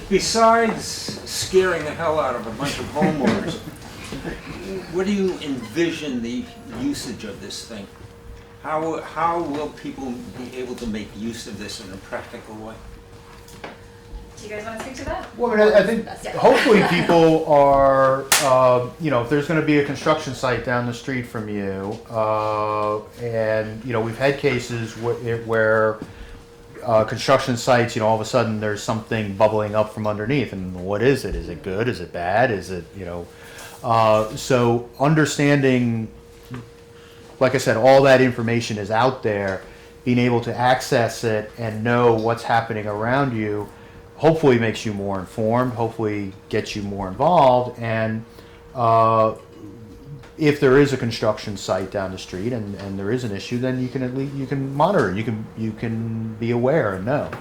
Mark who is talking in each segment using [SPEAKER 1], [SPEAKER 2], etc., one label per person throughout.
[SPEAKER 1] Besides scaring the hell out of a bunch of homeowners, what do you envision the usage of this thing? How will people be able to make use of this in a practical way?
[SPEAKER 2] Do you guys want to speak to that?
[SPEAKER 3] Well, I mean, I think hopefully people are, if there's going to be a construction site down the street from you, and, we've had cases where construction sites, all of a sudden there's something bubbling up from underneath, and what is it? Is it good? Is it bad? Is it, so understanding, like I said, all that information is out there, being able to access it and know what's happening around you, hopefully makes you more informed, hopefully gets you more involved, and if there is a construction site down the street and there is an issue, then you can at least monitor, you can be aware and know.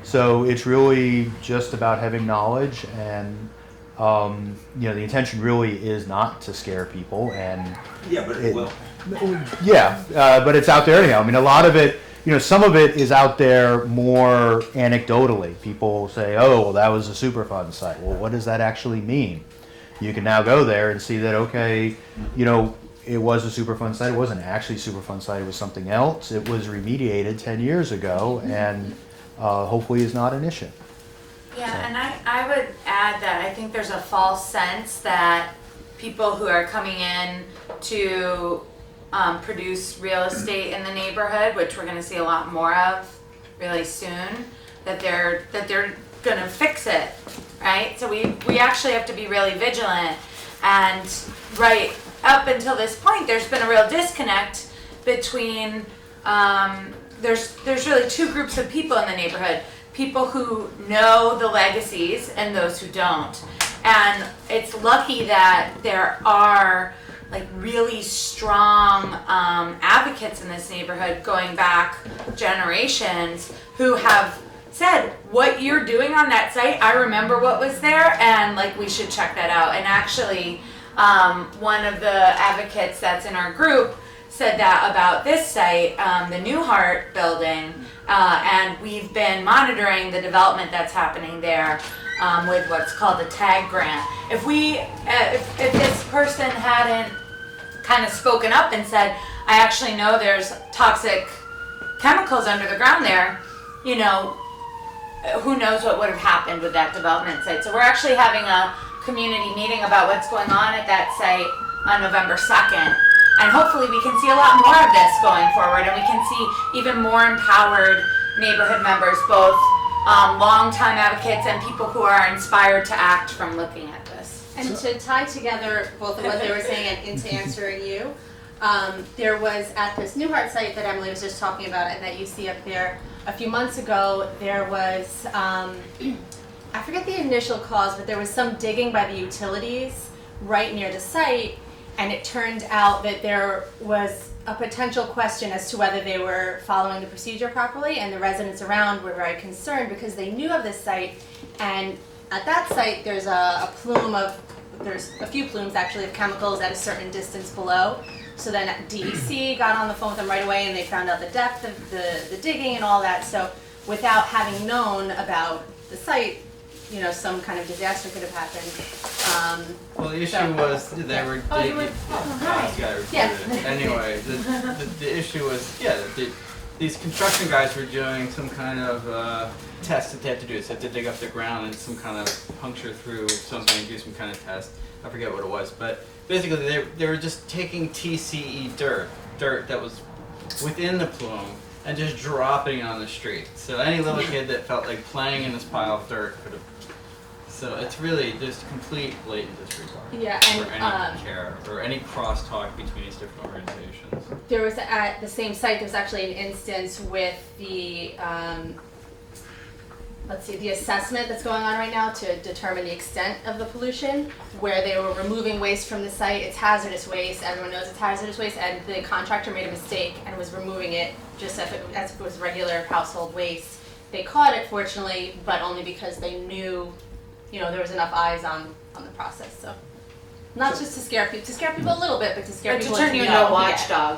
[SPEAKER 3] So it's really just about having knowledge, and the intention really is not to scare people, and
[SPEAKER 1] Yeah, but it will.
[SPEAKER 3] Yeah, but it's out there anyhow. I mean, a lot of it, some of it is out there more anecdotally. People say, oh, well, that was a Superfund site. Well, what does that actually mean? You can now go there and see that, okay, it was a Superfund site. It wasn't actually a Superfund site. It was something else. It was remediated 10 years ago, and hopefully is not an issue.
[SPEAKER 4] Yeah, and I would add that I think there's a false sense that people who are coming in to produce real estate in the neighborhood, which we're going to see a lot more of really soon, that they're going to fix it, right? So we actually have to be really vigilant, and right up until this point, there's been a real disconnect between there's really two groups of people in the neighborhood: people who know the legacies and those who don't. And it's lucky that there are like really strong advocates in this neighborhood going back generations who have said, what you're doing on that site, I remember what was there, and like we should check that out. And actually one of the advocates that's in our group said that about this site, the Newhart building, and we've been monitoring the development that's happening there with what's called the TAG grant. If this person hadn't kind of spoken up and said, I actually know there's toxic chemicals under the ground there, who knows what would have happened with that development site. So we're actually having a community meeting about what's going on at that site on November 2nd. And hopefully we can see a lot more of this going forward, and we can see even more empowered neighborhood members, both longtime advocates and people who are inspired to act from looking at this.
[SPEAKER 5] And to tie together both of what they were saying and into answering you, there was at this Newhart site that Emily was just talking about and that you see up there, a few months ago, there was, I forget the initial cause, but there was some digging by the utilities right near the site, and it turned out that there was a potential question as to whether they were following the procedure properly, and the residents around were very concerned because they knew of this site, and at that site there's there's a few plumes actually of chemicals at a certain distance below. So then DEC got on the phone with them right away, and they found out the depth of the digging and all that. So without having known about the site, some kind of disaster could have happened.
[SPEAKER 6] Well, the issue was they were digging. Anyway, the issue was, these construction guys were doing some kind of test that they had to do. So they had to dig up the ground and some kind of puncture through something and do some kind of test. I forget what it was, but basically they were just taking TCE dirt that was within the plume, and just dropping it on the street. So any little kid that felt like playing in this pile of dirt could have. So it's really just complete blatant disregard for any care or any crosstalk between these different organizations.
[SPEAKER 5] There was at the same site, there was actually an instance with the the assessment that's going on right now to determine the extent of the pollution, where they were removing waste from the site. It's hazardous waste. Everyone knows it's hazardous waste, and the contractor made a mistake and was removing it just as if it was regular household waste. They caught it, fortunately, but only because they knew, there was enough eyes on the process. So, not just to scare people a little bit, but to scare people
[SPEAKER 4] to turn you into a watchdog.